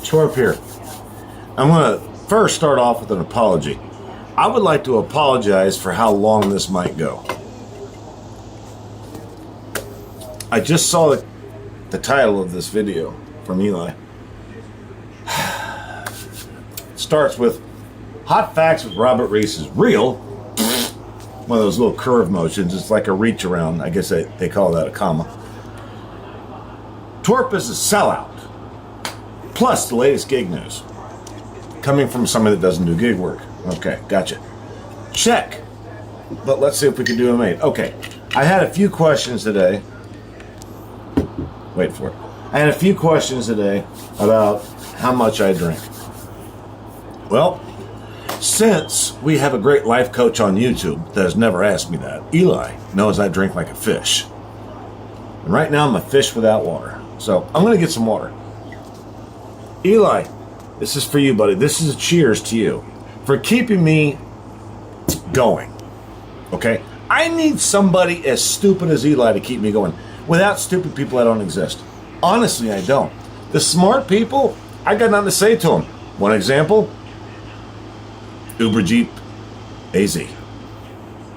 Torp here. I'm going to first start off with an apology. I would like to apologize for how long this might go. I just saw the title of this video from Eli. It starts with Hot Facts with Robert Reese is real. One of those little curve motions. It's like a reach around. I guess they call that a comma. Torp is a sellout. Plus the latest gig news. Coming from somebody that doesn't do gig work. Okay, gotcha. Check. But let's see if we can do a mate. Okay, I had a few questions today. Wait for it. I had a few questions today about how much I drink. Well, since we have a great life coach on YouTube that has never asked me that, Eli knows I drink like a fish. And right now I'm a fish without water. So I'm going to get some water. Eli, this is for you, buddy. This is a cheers to you for keeping me going. Okay? I need somebody as stupid as Eli to keep me going. Without stupid people, I don't exist. Honestly, I don't. The smart people, I got nothing to say to them. One example, Uber Jeep AZ.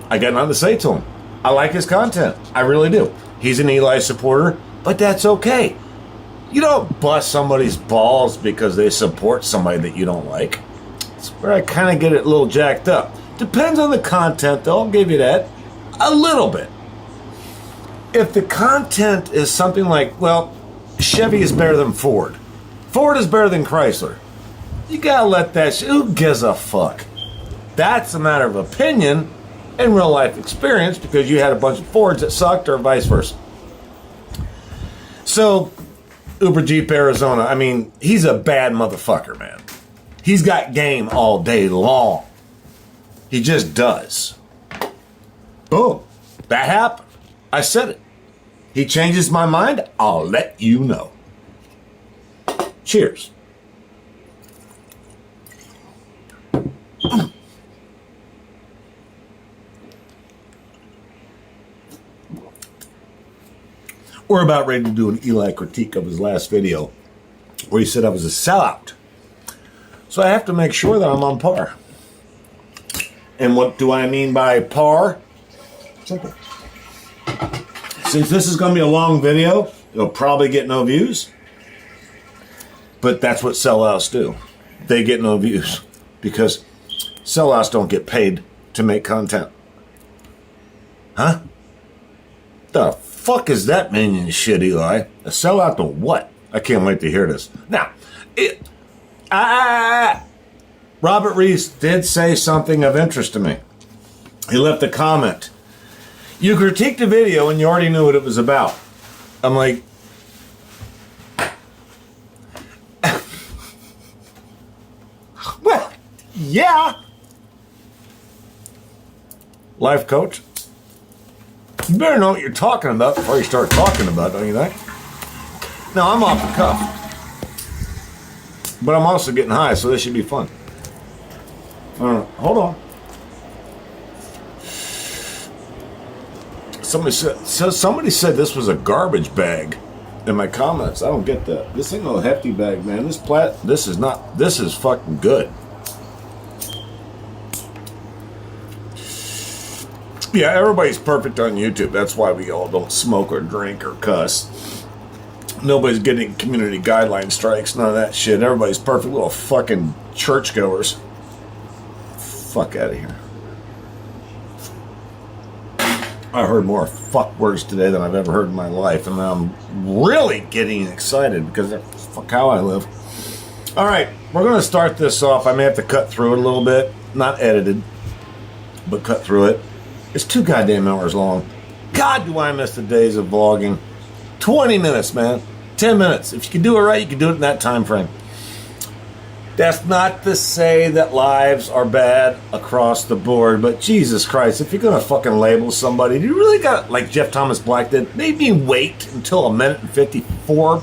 I got nothing to say to him. I like his content. I really do. He's an Eli supporter, but that's okay. You don't bust somebody's balls because they support somebody that you don't like. It's where I kind of get it a little jacked up. Depends on the content, though. I'll give you that. A little bit. If the content is something like, well, Chevy is better than Ford. Ford is better than Chrysler. You gotta let that who gives a fuck? That's a matter of opinion and real life experience because you had a bunch of Fords that sucked or vice versa. So, Uber Jeep Arizona, I mean, he's a bad motherfucker, man. He's got game all day long. He just does. Boom. That happened. I said it. He changes my mind, I'll let you know. Cheers. We're about ready to do an Eli critique of his last video where he said I was a sellout. So I have to make sure that I'm on par. And what do I mean by par? Simple. Since this is going to be a long video, it'll probably get no views. But that's what sellouts do. They get no views because sellouts don't get paid to make content. Huh? The fuck is that meaning shit, Eli? A sellout to what? I can't wait to hear this. Now, Robert Reese did say something of interest to me. He left a comment. You critiqued the video and you already knew what it was about. I'm like, well, yeah. Life coach, you better know what you're talking about before you start talking about it, don't you think? No, I'm off the cuff. But I'm also getting high, so this should be fun. Hold on. Somebody said this was a garbage bag in my comments. I don't get that. This ain't no hefty bag, man. This is fucking good. Yeah, everybody's perfect on YouTube. That's why we all don't smoke or drink or cuss. Nobody's getting community guideline strikes, none of that shit. Everybody's perfect little fucking churchgoers. Fuck out of here. I heard more fuck words today than I've ever heard in my life, and now I'm really getting excited because that's fuck how I live. All right, we're going to start this off. I may have to cut through it a little bit. Not edited, but cut through it. It's 2 goddamn hours long. God, do I miss the days of vlogging. 20 minutes, man. 10 minutes. If you can do it right, you can do it in that time frame. That's not to say that lives are bad across the board, but Jesus Christ, if you're going to fucking label somebody, do you really got, like Jeff Thomas Black did, made me wait until 1:54?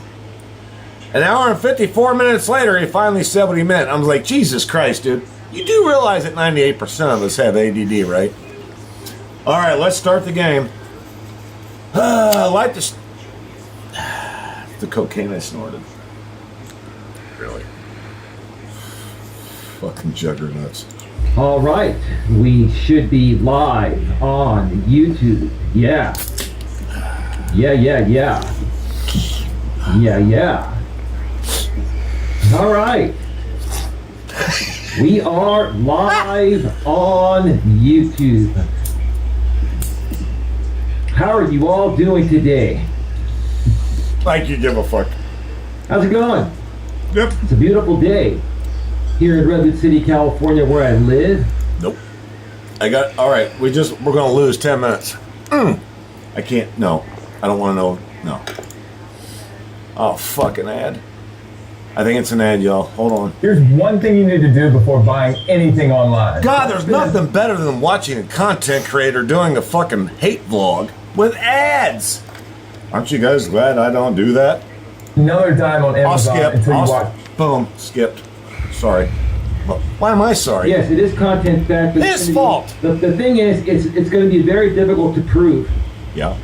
An hour and 54 minutes later, he finally said what he meant. I was like, Jesus Christ, dude. You do realize that 98% of us have ADD, right? All right, let's start the game. I like the cocaine I snorted. Really? Fucking juggernauts. All right, we should be live on YouTube. Yeah. All right. We are live on YouTube. How are you all doing today? Like you give a fuck. How's it going? Yep. It's a beautiful day here in Redwood City, California, where I live. Nope. All right, we're gonna lose 10 minutes. I can't, no. I don't wanna know, no. Oh, fucking ad. I think it's an ad, y'all. Hold on. Here's one thing you need to do before buying anything online. God, there's nothing better than watching a content creator doing a fucking hate vlog with ads. Aren't you guys glad I don't do that? Another dime on I'll Amazon skip. until you watch. Boom, skipped. Sorry. Well, why am I sorry? Yes, it is content back. But His fault. The thing is, it's going to be very difficult to prove. Yeah.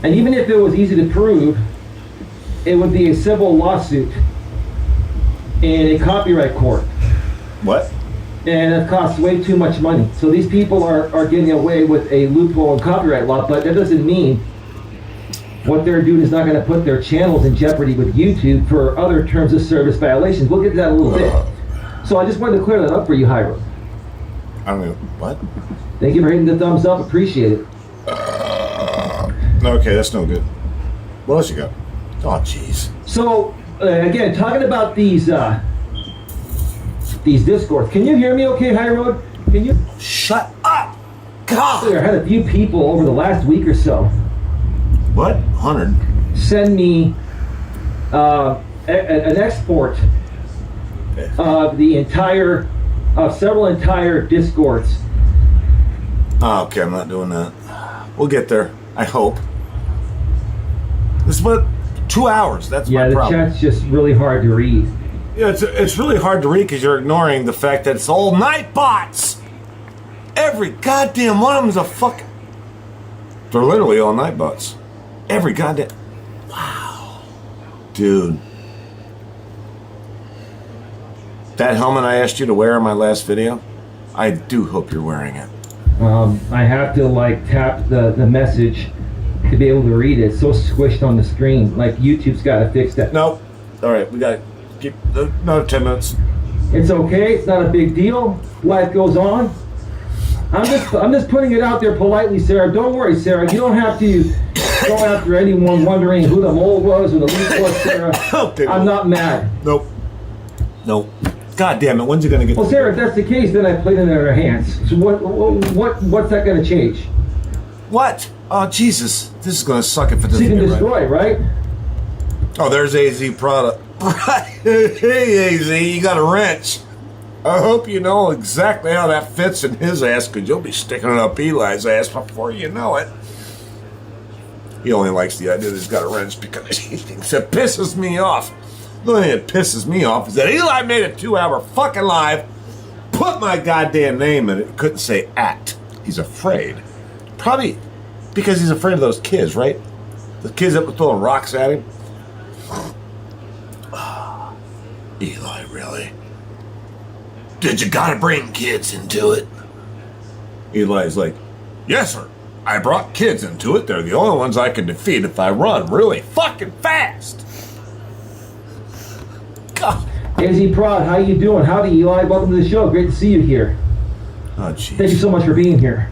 And even if it was easy to prove, it would be a civil lawsuit in a copyright court. What? And it costs way too much money. So these people are getting away with a loophole in copyright law, but that doesn't mean what they're doing is not going to put their channels in jeopardy with YouTube for other terms of service violations. We'll get to that in a little bit. So I just wanted to clear that up for you, Hyro. I don't know. What? Thank you for hitting the thumbs up. Appreciate it. Okay, that's no good. What else you got? Oh, jeez. So, again, talking about these Discords. Can you hear me okay, High Road? Can you? Shut up! God! I had a few people over the last week or so What? 100? send me an export of several entire Discords. Oh, okay, I'm not doing that. We'll get there. I hope. This is what 2 hours. That's Yeah, my the problem. chat's just really hard to read. Yeah, it's really hard to read because you're ignoring the fact that it's all night bots. Every goddamn one of them's a fucking. They're literally all night bots. Every goddamn. Wow, dude. That helmet I asked you to wear in my last video, I do hope you're wearing it. I have to tap the message to be able to read it. It's so squished on the screen. Like YouTube's got to fix that. Nope. All right, we got to keep another 10 minutes. It's okay. It's not a big deal. Life goes on. I'm just putting it out there politely, Sarah. Don't worry, Sarah. You don't have to go after anyone wondering who the mole was or the leak was, Sarah. I'm not mad. Nope. God damn it! When's it gonna get? Well, Sarah, if that's the case, then I played it in her hands. So what's that going to change? What? Oh Jesus! This is gonna suck if it doesn't Seek and get destroy, right? Oh, there's AZ product. Hey AZ, you got a wrench. I hope you know exactly how that fits in his ass, because you'll be sticking it up Eli's ass before you know it. He only likes the idea that he's got a wrench because he thinks it pisses me off. The only thing that pisses me off is that Eli made a 2-hour fucking live, put my goddamn name in it, couldn't say at. He's afraid. Probably because he's afraid of those kids, right? The kids that were throwing rocks at him. Eli, really? Did you gotta bring kids into it? Eli's like, yes, sir. I brought kids into it. They're the only ones I can defeat if I run really fucking fast. God. AZ Prod, how you doing? Howdy, Eli. Welcome to the show. Great to see you here. Oh, jeez. Thank you so much for being here.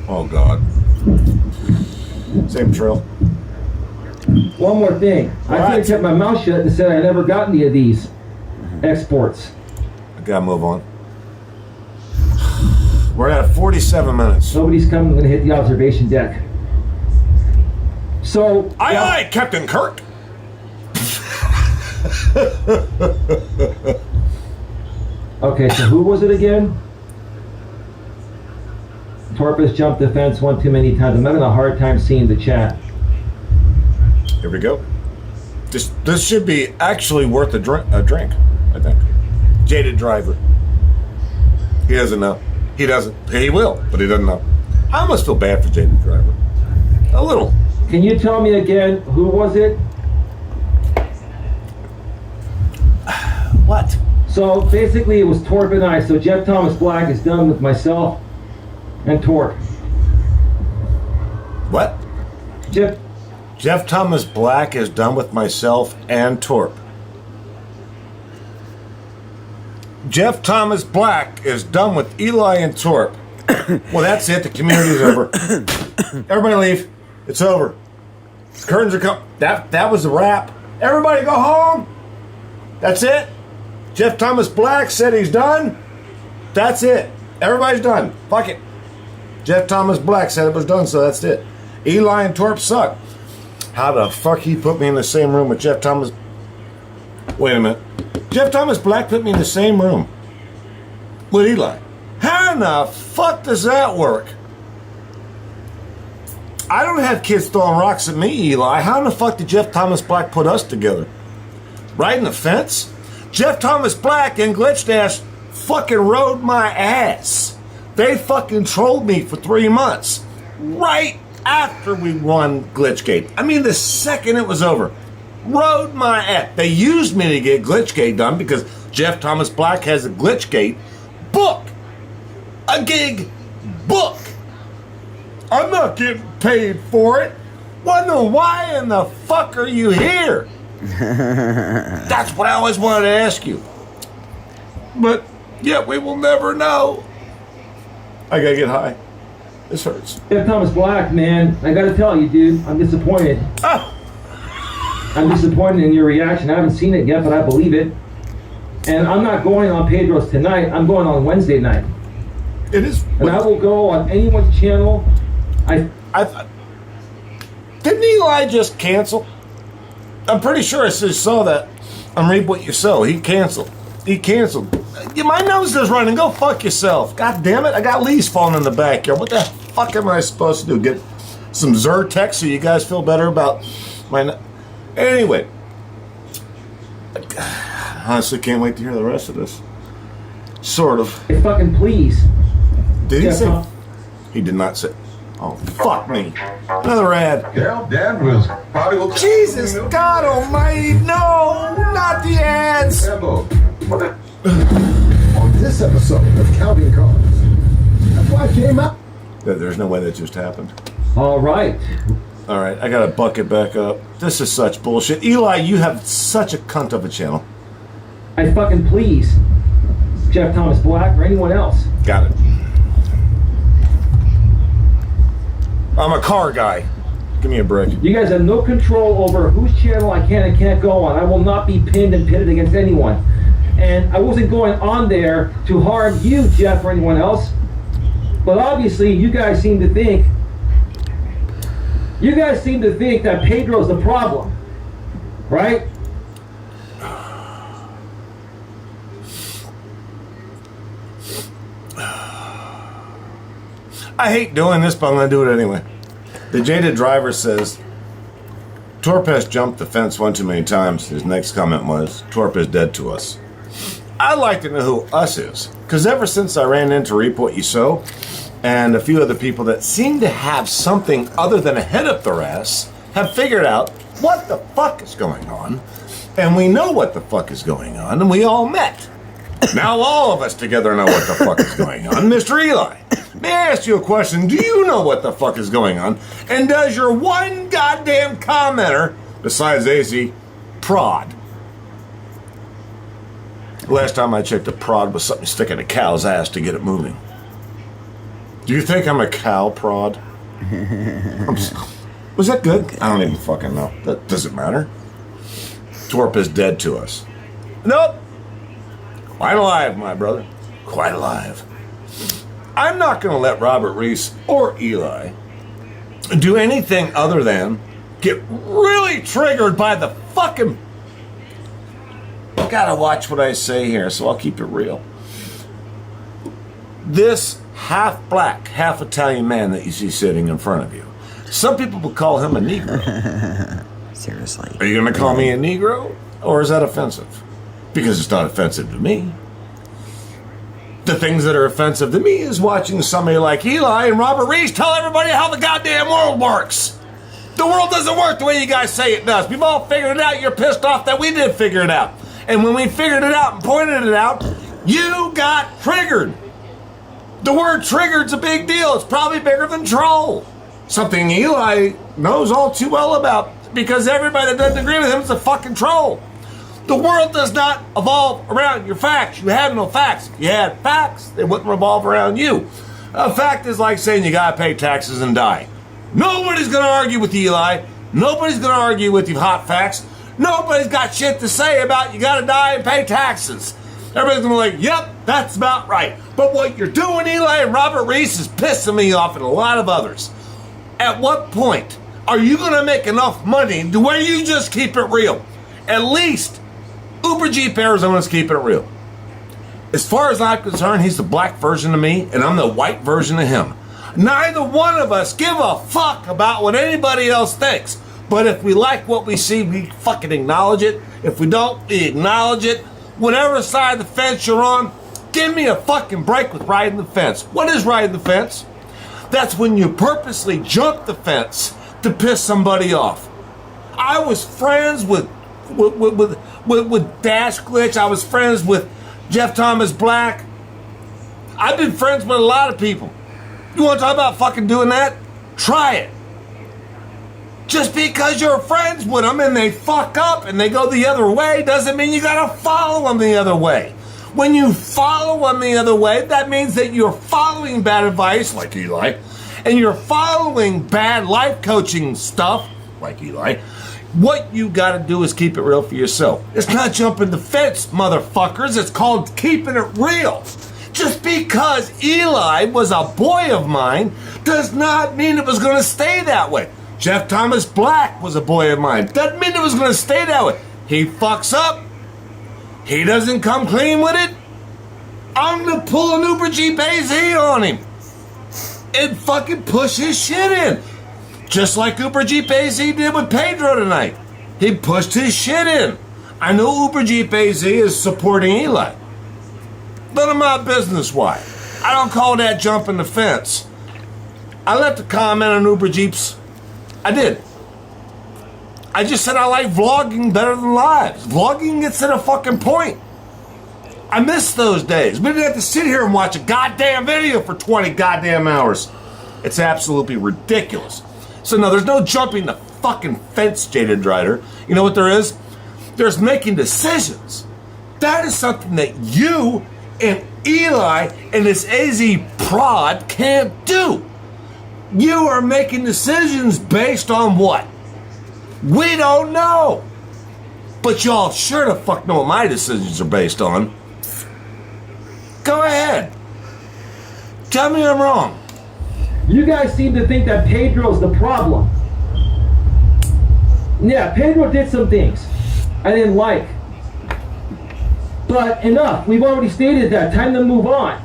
Oh, God. Same trail. One more thing. I could have kept my mouth shut and said I never got any of these exports. I gotta move on. We're at 47 minutes. Nobody's coming. I'm going to hit the observation deck. So... Aye, Captain Kirk. Okay, so who was it again? Torps jumped the fence one too many times. I'm having a hard time seeing the chat. Here we go. This should be actually worth a drink, I think. Jaded driver. He doesn't know. He doesn't. He will, but he doesn't know. I almost feel bad for Jaded driver. A little. Can you tell me again, who was it? What? So basically it was Torp and I. So Jeff Thomas Black is done with myself and Torp. What? Jeff Thomas Black is done with myself and Torp. Jeff Thomas Black is done with Eli and Torp. Well, that's it. The community's over. Everybody leave. It's over. Curtains are coming. That was the wrap. Everybody go home. That's it. Jeff Thomas Black said he's done. That's it. Everybody's done. Fuck it. Jeff Thomas Black said it was done, so that's it. Eli and Torp suck. How the fuck he put me in the same room with Jeff Thomas? Wait a minute. Jeff Thomas Black put me in the same room with Eli. How in the fuck does that work? I don't have kids throwing rocks at me, Eli. How in the fuck did Jeff Thomas Black put us together? Riding the fence? Jeff Thomas Black and Glitchdash fucking rode my ass. They fucking trolled me for 3 months. Right after we won Glitchgate. I mean, the second it was over. Rode my ass. They used me to get Glitchgate done because Jeff Thomas Black has a Glitchgate book. A gig book. I'm not getting paid for it. Wonder why in the fuck are you here? That's what I always wanted to ask you. But yet we will never know. I gotta get high. This hurts. Jeff Thomas Black, man, I gotta tell you, dude, I'm disappointed. Ah. I'm disappointed in your reaction. I haven't seen it yet, but I believe it. And I'm not going on Pedro's tonight. I'm going on Wednesday night. It is. And I will go on anyone's channel. Didn't Eli just cancel? I'm pretty sure I just saw that on Read What You Sow. He canceled. My nose is running. Go fuck yourself. God damn it. I got leaves falling in the backyard. What the fuck am I supposed to do? Get some Zyrtec so you guys feel better about my... Anyway. I honestly can't wait to hear the rest of this. Sort of. Hey, fucking please. Did he say? He did not say. Oh, fuck me. Another ad. Yeah, Dad was prodigal. Jesus God almighty, no, not the ads. On this episode of Counting Cards, that's why I came out. There's no way that just happened. All right. All right, I gotta buck it back up. This is such bullshit. Eli, you have such a cunt of a channel. I fucking please. Jeff Thomas Black or anyone else. Got it. I'm a car guy. Give me a break. You guys have no control over whose channel I can and can't go on. I will not be pinned and pitted against anyone. And I wasn't going on there to harm you, Jeff, or anyone else. But obviously, you guys seem to think that Pedro's the problem, right? I hate doing this, but I'm going to do it anyway. The Jaded Driver says, Torp has jumped the fence one too many times. His next comment was, Torp is dead to us. I'd like to know who us is, because ever since I ran into Reap What You Sow, and a few other people that seem to have something other than a head up their ass, have figured out what the fuck is going on, and we know what the fuck is going on, and we all met. Now all of us together know what the fuck is going on. Mr. Eli, may I ask you a question? Do you know what the fuck is going on? And does your one goddamn commenter, besides AZ, prod? Last time I checked, a prod was something sticking a cow's ass to get it moving. Do you think I'm a cow prod? Was that good? I don't even fucking know. That doesn't matter. Torp is dead to us. Nope. Quite alive, my brother. Quite alive. I'm not going to let Robert Reese or Eli do anything other than get really triggered by the fucking... I gotta watch what I say here, so I'll keep it real. This half black, half Italian man that you see sitting in front of you. Some people will call him a Negro. Seriously. Are you going to call me a Negro? Or is that offensive? Because it's not offensive to me. The things that are offensive to me is watching somebody like Eli and Robert Reese tell everybody how the goddamn world works. The world doesn't work the way you guys say it does. We've all figured it out. You're pissed off that we did figure it out. And when we figured it out and pointed it out, you got triggered. The word triggered's a big deal. It's probably bigger than troll. Something Eli knows all too well about, because everybody that doesn't agree with him is a fucking troll. The world does not evolve around your facts. You have no facts. If you had facts, they wouldn't revolve around you. A fact is like saying you gotta pay taxes and die. Nobody's gonna argue with Eli. Nobody's gonna argue with you hot facts. Nobody's got shit to say about you gotta die and pay taxes. Everybody's gonna be like, yep, that's about right. But what you're doing, Eli and Robert Reese, is pissing me off and a lot of others. At what point are you gonna make enough money to where you just keep it real? At least Uber Jeep Arizona's keeping it real. As far as I'm concerned, he's the black version of me and I'm the white version of him. Neither one of us give a fuck about what anybody else thinks. But if we like what we see, we fucking acknowledge it. If we don't, we acknowledge it. Whatever side of the fence you're on, give me a fucking break with riding the fence. What is riding the fence? That's when you purposely jump the fence to piss somebody off. I was friends with Dash Glitch. I was friends with Jeff Thomas Black. I've been friends with a lot of people. You want to talk about fucking doing that? Try it. Just because you're friends with them and they fuck up and they go the other way doesn't mean you gotta follow them the other way. When you follow them the other way, that means that you're following bad advice, like Eli, and you're following bad life coaching stuff, like Eli. What you gotta do is keep it real for yourself. It's not jumping the fence, motherfuckers. It's called keeping it real. Just because Eli was a boy of mine does not mean it was going to stay that way. Jeff Thomas Black was a boy of mine. Doesn't mean it was going to stay that way. He fucks up. He doesn't come clean with it. I'm going to pull an Uber Jeep AZ on him and fucking push his shit in. Just like Uber Jeep AZ did with Pedro tonight. He pushed his shit in. I know Uber Jeep AZ is supporting Eli. None of my business why. I don't call that jumping the fence. I left a comment on Uber Jeeps. I did. I just said I like vlogging better than lives. Vlogging gets to the fucking point. I miss those days. We didn't have to sit here and watch a goddamn video for 20 goddamn hours. It's absolutely ridiculous. So no, there's no jumping the fucking fence, Jaded Rider. You know what there is? There's making decisions. That is something that you and Eli and this AZ prod can't do. You are making decisions based on what? We don't know. But y'all sure the fuck know what my decisions are based on. Go ahead. Tell me I'm wrong. You guys seem to think that Pedro's the problem. Yeah, Pedro did some things I didn't like. But enough. We've already stated that. Time to move on.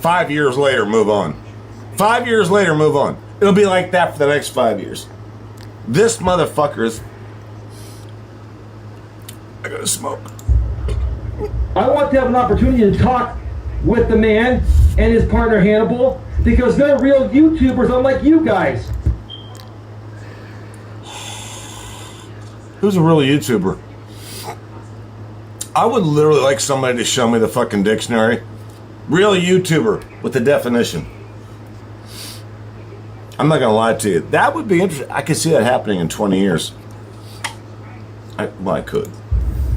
5 years later, move on. 5 years later, move on. It'll be like that for the next 5 years. This motherfucker is... I gotta smoke. I want to have an opportunity to talk with the man and his partner Hannibal because they're real YouTubers unlike you guys. Who's a real YouTuber? I would literally like somebody to show me the fucking dictionary. Real YouTuber with the definition. I'm not gonna lie to you. That would be interesting. I could see that happening in 20 years. I could.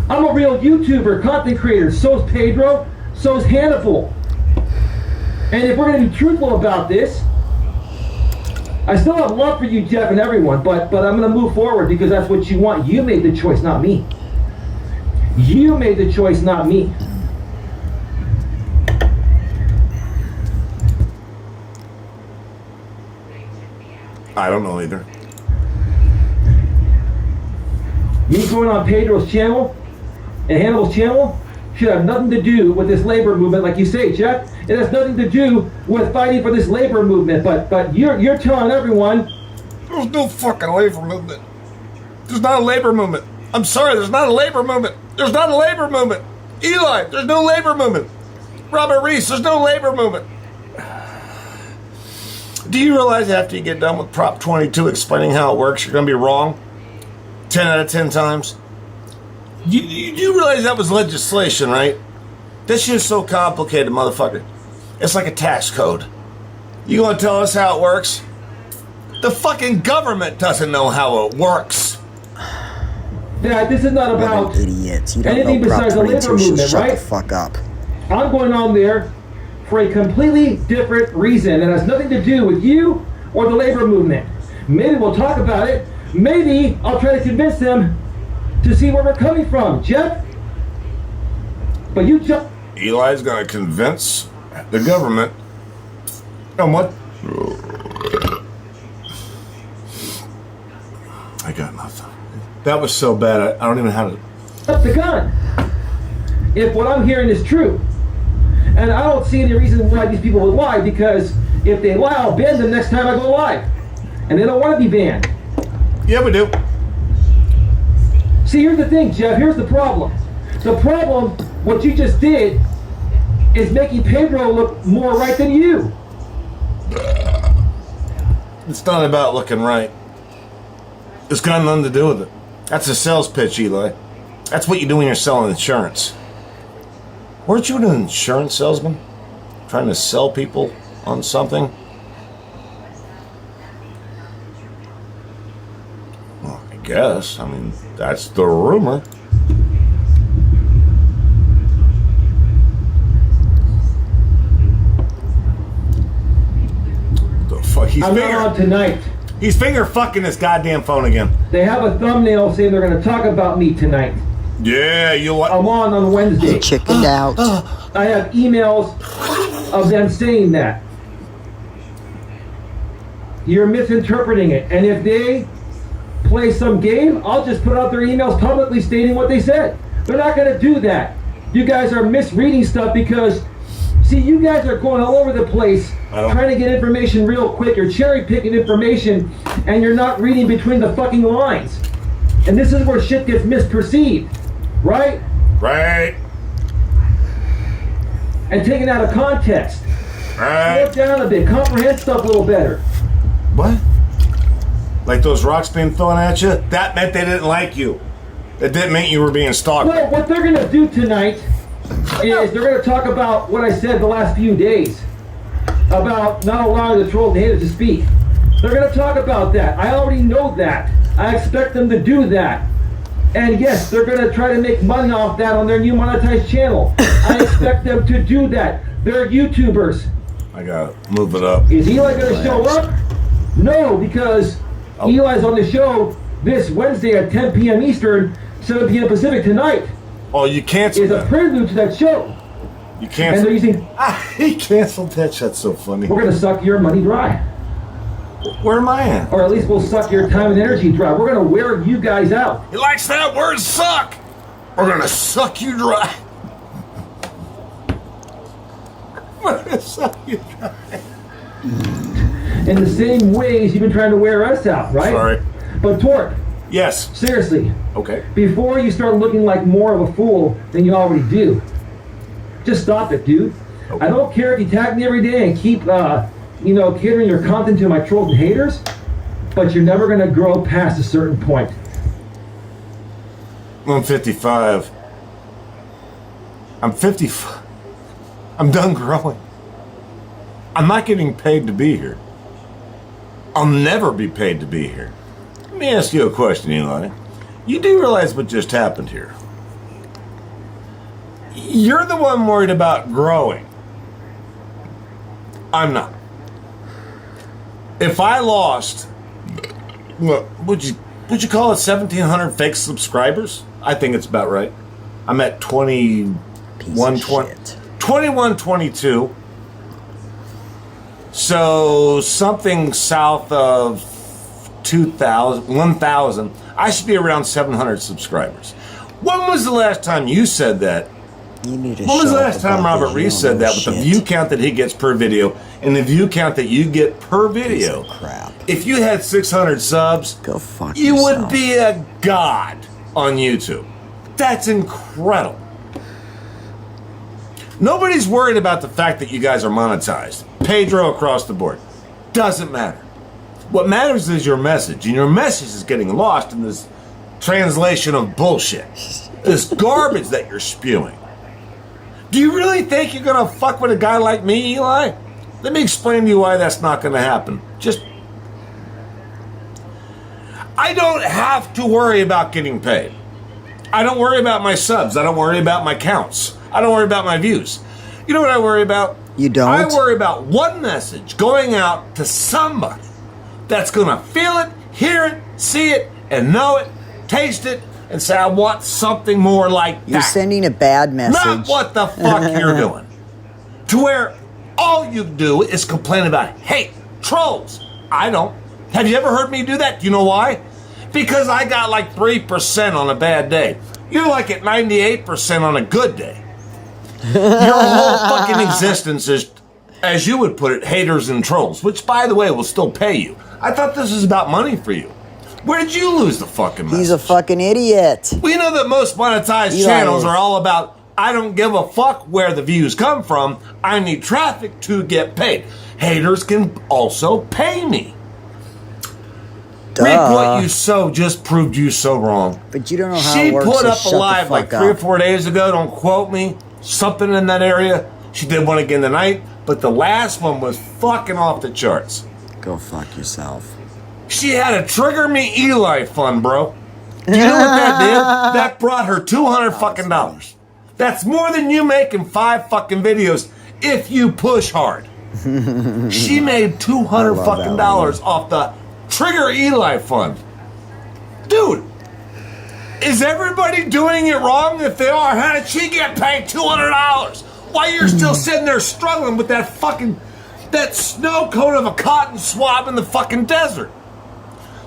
I'm a real YouTuber, content creator. So's Pedro. So's Hannibal. And if we're gonna be truthful about this, I still have love for you, Jeff, and everyone, but I'm gonna move forward because that's what you want. You made the choice, not me. You made the choice, not me. I don't know either. Me going on Pedro's channel and Hannibal's channel should have nothing to do with this labor movement, like you say, Jeff. It has nothing to do with fighting for this labor movement. But you're telling everyone there's no fucking labor movement. There's not a labor movement. I'm sorry, there's not a labor movement. There's not a labor movement. Eli, there's no labor movement. Robert Reese, there's no labor movement. Do you realize after you get done with Prop 22 explaining how it works, you're going to be wrong 10 out of 10 times? You do realize that was legislation, right? That shit is so complicated, motherfucker. It's like a tax code. You going to tell us how it works? The fucking government doesn't know how it works. Yeah, this is not about idiots. You don't anything know Prop besides the 22, labor movement, shut right? the fuck up. I'm going on there for a completely different reason that has nothing to do with you or the labor movement. Maybe we'll talk about it. Maybe I'll try to convince them to see where we're coming from, Jeff. But you just... Eli's going to convince the government on what? I got nothing. That was so bad, I don't even know how to... up the gun. If what I'm hearing is true. And I don't see any reason why these people would lie, because if they lie, I'll ban them next time I go live. And they don't want to be banned. Yeah, we do. See, here's the thing, Jeff. Here's the problem. The problem, what you just did, is making Pedro look more right than you. It's not about looking right. It's got nothing to do with it. That's a sales pitch, Eli. That's what you do when you're selling insurance. Weren't you an insurance salesman? Trying to sell people on something? Well, I guess. I mean, that's the rumor. The fuck? I'm not on tonight. He's finger fucking this goddamn phone again. They have a thumbnail saying they're going to talk about me tonight. Yeah, you what? I'm on Wednesday. Chickened out. I have emails of them saying that. You're misinterpreting it. And if they play some game, I'll just put out their emails publicly stating what they said. They're not going to do that. You guys are misreading stuff because, see, you guys are going all over the place trying to get information real quick. You're cherry picking information and you're not reading between the fucking lines. And this is where shit gets misperceived. Right? Right. And taken out of context. Right. Slow down a bit. Comprehend stuff a little better. What? Like those rocks being thrown at you? That meant they didn't like you. It didn't mean you were being stalked. Well, what they're going to do tonight is they're going to talk about what I said the last few days about not allowing the trolls and haters to speak. They're going to talk about that. I already know that. I expect them to do that. And yes, they're going to try to make money off that on their new monetized channel. I expect them to do that. They're YouTubers. I gotta move it up. Is Eli going to show up? No, because Eli's on the show this Wednesday at 10 p.m. Eastern, 7 p.m. Pacific tonight. Oh, you canceled Is a that. prelude to that show. You And canceled. they're using, He canceled that. That's so funny. we're going to suck your money dry. Where am I at? Or at least we'll suck your time and energy dry. We're going to wear you guys out. He likes that word, suck. We're gonna suck you dry. We're gonna suck you dry. In the same ways you've been trying to wear us out, right? Sorry. But Torp, Yes. seriously, Okay. before you start looking like more of a fool than you already do, just stop it, dude. Okay. I don't care if you tag me every day and keep, catering your content to my trolls and haters, but you're never gonna grow past a certain point. I'm 55. I'm 55. I'm done growing. I'm not getting paid to be here. I'll never be paid to be here. Let me ask you a question, Eli. You do realize what just happened here? You're the one worried about growing. I'm not. If I lost, what would you call it, 1,700 fake subscribers? I think it's about right. I'm at 2122. So something south of 1,000. I should be around 700 subscribers. When was the last time you said that? You need to When was the shut last up time about Robert this. Reese You don't said know that with the shit. view count that he gets per video and the view count that you get per video? Piece of crap. If you had 600 subs, Go fuck you yourself. would be a god on YouTube. That's incredible. Nobody's worried about the fact that you guys are monetized. Pedro across the board. Doesn't matter. What matters is your message, and your message is getting lost in this translation of bullshit. This garbage that you're spewing. Do you really think you're gonna fuck with a guy like me, Eli? Let me explain to you why that's not gonna happen. I don't have to worry about getting paid. I don't worry about my subs. I don't worry about my counts. I don't worry about my views. You know what I worry about? You don't? I worry about one message going out to somebody that's gonna feel it, hear it, see it, and know it, taste it, and say, I want something more like that. You're sending a bad message. Not what the fuck you're doing. To where all you do is complain about hate, trolls. I don't. Have you ever heard me do that? Do you know why? Because I got like 3% on a bad day. You're like at 98% on a good day. Your whole fucking existence is, as you would put it, haters and trolls, which, by the way, will still pay you. I thought this was about money for you. Where did you lose the fucking message? He's a fucking idiot. We know that most monetized Eli channels is. are all about, I don't give a fuck where the views come from. I need traffic to get paid. Haters can also pay me. Duh. Rick, what you so just proved you so wrong. But you don't know how She it works. put so up a shut the live like fuck 3 or up. 4 days ago. Don't quote me. Something in that area. She did one again tonight. But the last one was fucking off the charts. Go fuck yourself. She had a Trigger Me Eli fund, bro. Do you know what that did? That brought her $200 fucking dollars. That's more than you make in 5 fucking videos if you push hard. She made $200 fucking dollars off the Trigger Eli fund. Dude, is everybody doing it wrong? If they are, how did she get paid $200? Why you're still sitting there struggling with that snow cone of a cotton swab in the fucking desert?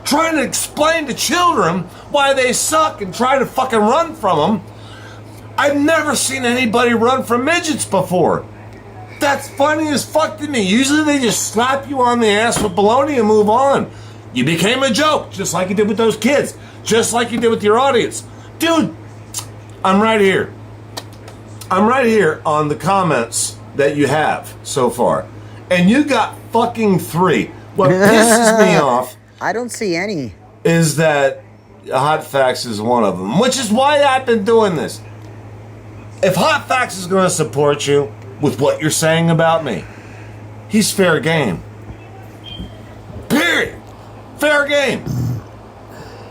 Trying to explain to children why they suck and try to fucking run from them. I've never seen anybody run from midgets before. That's funny as fuck to me. Usually they just slap you on the ass with baloney and move on. You became a joke, just like you did with those kids. Just like you did with your audience. Dude, I'm right here. I'm right here on the comments that you have so far. And you got fucking 3. What pisses me off I don't see any. is that Hot Facts is one of them, which is why I've been doing this. If Hot Facts is going to support you with what you're saying about me, he's fair game. Period. Fair game.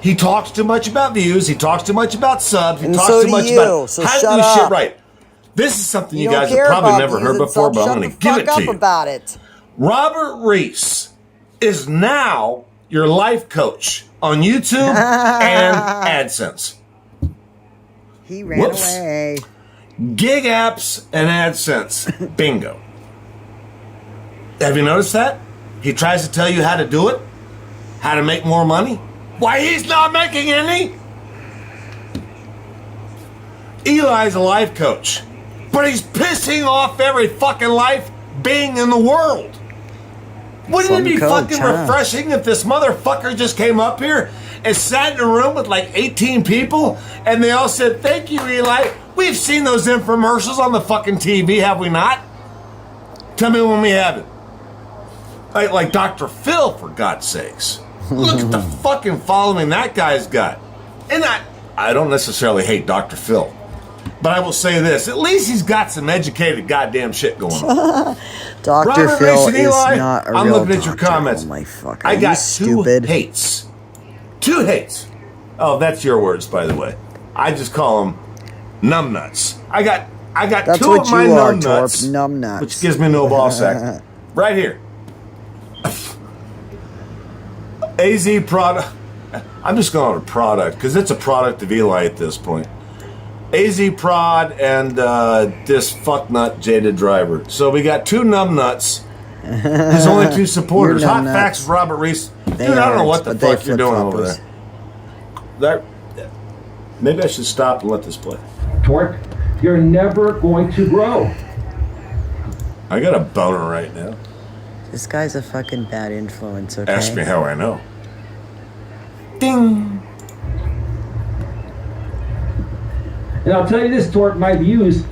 He talks too much about views. He talks too much about subs. He And talks so too do much you, about so how to shut do up. shit right. This is something you don't guys have care probably about never views heard and before, subs. but I'm Shut going the to give it fuck to up you. about it. Robert Reese is now your life coach on YouTube and AdSense. He ran Whoops. away. Gig apps and AdSense. Bingo. Have you noticed that? He tries to tell you how to do it, how to make more money. Why, he's not making any. Eli's a life coach, but he's pissing off every fucking life being in the world. Wouldn't it be Some coach, fucking huh? refreshing if this motherfucker just came up here and sat in a room with like 18 people and they all said, thank you, Eli. We've seen those infomercials on the fucking TV, have we not? Tell me when we haven't. Like Dr. Phil, for God's sakes. Look at the fucking following that guy's got. And I don't necessarily hate Dr. Phil. But I will say this, at least he's got some educated goddamn shit going on. Dr. Robert Phil Reese and is Eli, not a I'm real looking at your doctor. comments. Oh my fuck. I Are got you 2 stupid? hates. 2 hates. Oh, that's your words, by the way. I just call them numbnuts. I got That's 2 what of my you are, numbnuts, Torps. Numbnuts. which gives me no ball sack. Right here. AZ product. I'm just going with product because it's a product of Eli at this point. AZ Prod and this fucknut Jaded Driver. So we got 2 numbnuts. There's only 2 supporters. You're Hot numbnuts. Facts, Robert Reese. They Dude, I don't know aren't, what the but they fuck you're doing over flip-floppers. there. Maybe I should stop and let this play. Torque, you're never going to grow. I got a boner right now. This guy's a fucking bad influence, okay? Ask me how I know. Ding. And I'll tell you this, Torque, my views,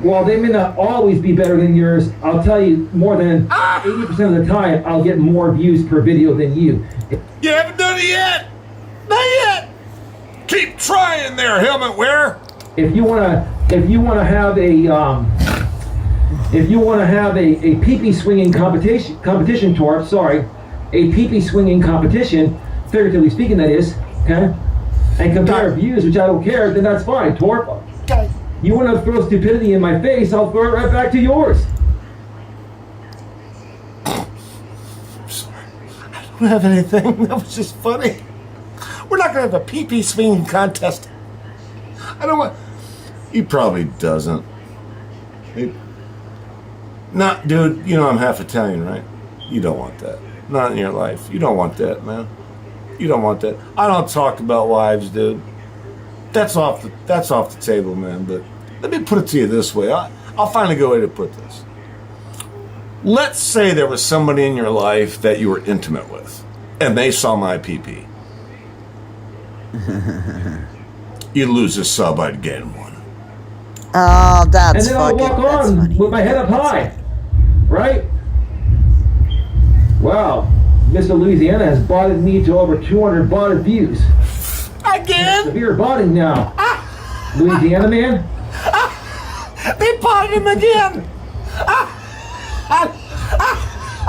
while they may not always be better than yours, I'll tell you more than 80% of the time, I'll get more views per video than you. You haven't done it yet. Not yet. Keep trying there, helmet wearer. If you wanna have a pee-pee swinging competition, Torp, sorry, a pee-pee swinging competition, figuratively speaking, that is, okay, and compare views, which I don't care, then that's fine, Torp. Okay. You want to throw stupidity in my face, I'll throw it right back to yours. I don't have anything. That was just funny. We're not going to have a pee-pee swinging contest. I don't want... He probably doesn't. Not, dude, you know I'm half Italian, right? You don't want that. Not in your life. You don't want that, man. You don't want that. I don't talk about wives, dude. That's off the table, man. But let me put it to you this way. I'll find a good way to put this. Let's say there was somebody in your life that you were intimate with, and they saw my pee-pee. You lose a sub, I'd gain one. Oh, that's And then I'll fucking. walk That's on funny. with my head up high. Right? Wow. Mr. Louisiana has botted me to over 200 botted views. Again? Severe botting now. Louisiana man? They bought him again.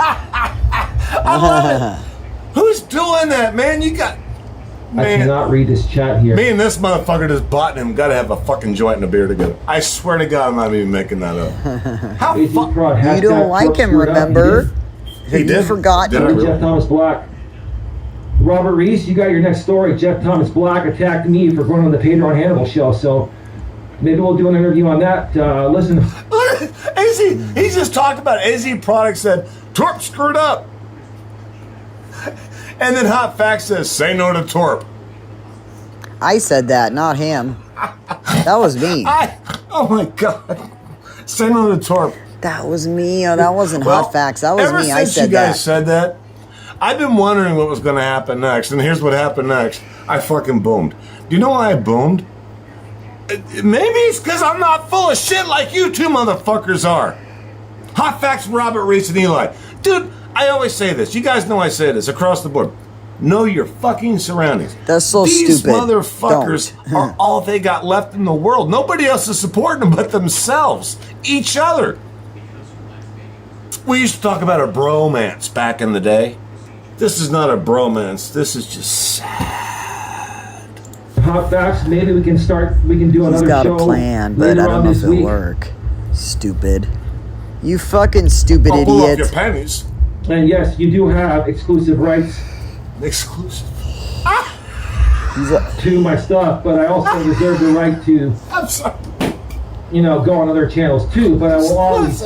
I love it. Who's doing that, man? You got... I Man, cannot read this chat here. me and this motherfucker just bought him. Got to have a fucking joint and a beer together. I swear to God, I'm not even making that up. How AZ fuck? Prod, You hashtag don't like Torps him, screwed up. remember? He You did. forgot. Did I Jeff really? Thomas Black. Robert Reese, you got your next story. Jeff Thomas Black attacked me for going on the Pedro and Hannibal show, so maybe we'll do an interview on that. Listen, AZ, he just talked about AZ Product said, Torp screwed up. And then Hot Facts says, say no to Torp. I said that, not him. That was me. Oh my God. Say no to Torp. That was me. Oh, that wasn't Well, hot facts. That was ever me. I since said you guys that. said that, I've been wondering what was going to happen next, and here's what happened next. I fucking boomed. Do you know why I boomed? Maybe it's because I'm not full of shit like you two motherfuckers are. Hot Facts from Robert Reese and Eli. Dude, I always say this. You guys know I say this across the board. Know your fucking surroundings. That's so These stupid. motherfuckers are all they got left in the world. Nobody else is supporting them but themselves. Each other. We used to talk about a bromance back in the day. This is not a bromance. This is just sad. Hot Facts, maybe we can do He's another got show a plan, but later I on don't know this if it'll week. work. Stupid. You fucking stupid I'll pull off idiot. your pennies. And yes, you do have exclusive rights Exclusive. He's a, to my stuff, but I also reserve the right to, I'm sorry. go on other channels too, but I will always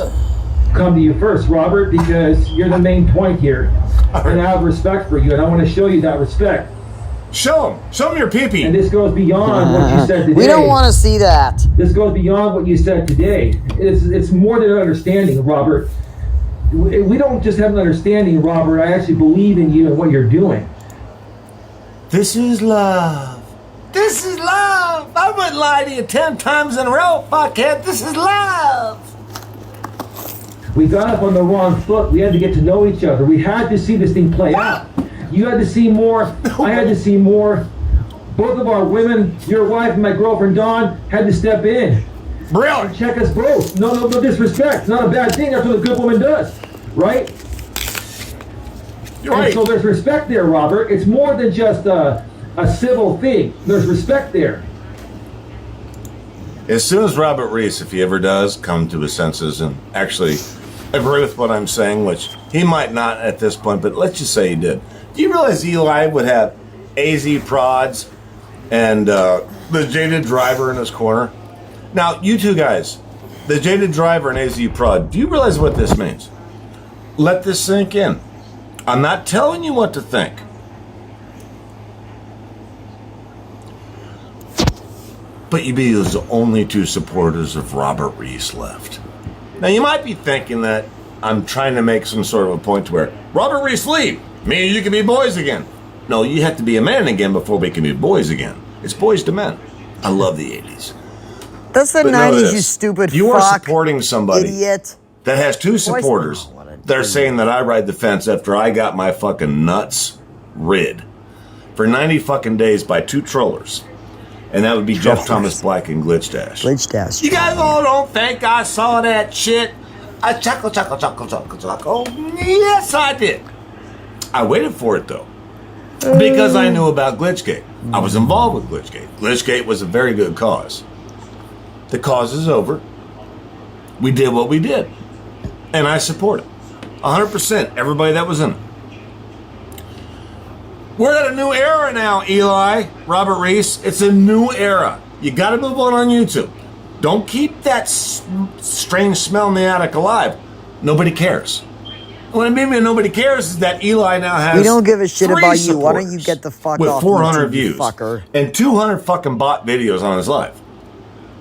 come to you first, Robert, because you're the main point here. And I have respect for you, and I want to show you that respect. Show him. Show him your pee-pee. And this goes beyond what you said today. we don't want to see that. This goes beyond what you said today. It's more than an understanding, Robert. We don't just have an understanding, Robert. I actually believe in you and what you're doing. This is love. This is love. I wouldn't lie to you 10 times in a row, fuckhead. This is love. We got up on the wrong foot. We had to get to know each other. We had to see this thing play out. You had to see more. I had to see more. Both of our women, your wife and my girlfriend Dawn, had to step in. Brilliant. Check us both. No disrespect. It's not a bad thing. That's what a good woman does, right? You're And right. so there's respect there, Robert. It's more than just a civil thing. There's respect there. As soon as Robert Reese, if he ever does, come to his senses and actually agree with what I'm saying, which he might not at this point, but let's just say he did. Do you realize Eli would have AZ Prods and the Jaded Driver in his corner? Now, you two guys, the Jaded Driver and AZ Prod, do you realize what this means? Let this sink in. I'm not telling you what to think. But you be the only two supporters of Robert Reese left. Now, you might be thinking that I'm trying to make some sort of a point to where Robert Reese leave. Me and you can be boys again. No, you have to be a man again before we can be boys again. It's boys to men. I love the 80s. That's the But know 90s, this. you stupid You are fuck. supporting somebody Idiot. that has two Boys- supporters Oh, what an They're saying that I ride the fence after I got my fucking nuts rid for 90 fucking days by 2 trollers. And that would be Jeff Thomas Black and Glitch Dash. Glitch Dash. You guys all don't think I saw that shit? I chuckle. Yes, I did. I waited for it, though. Because I knew about Glitchgate. I was involved with Glitchgate. Glitchgate was a very good cause. The cause is over. We did what we did. And I support it. 100%. Everybody that was in it. We're at a new era now, Eli, Robert Reese. It's a new era. You got to move on YouTube. Don't keep that strange smell in the attic alive. Nobody cares. What I mean by nobody cares is that Eli now has We don't give a shit 3 about you. Why don't you supporters get the fuck with off 400 YouTube, views fucker. and 200 fucking bot videos on his live.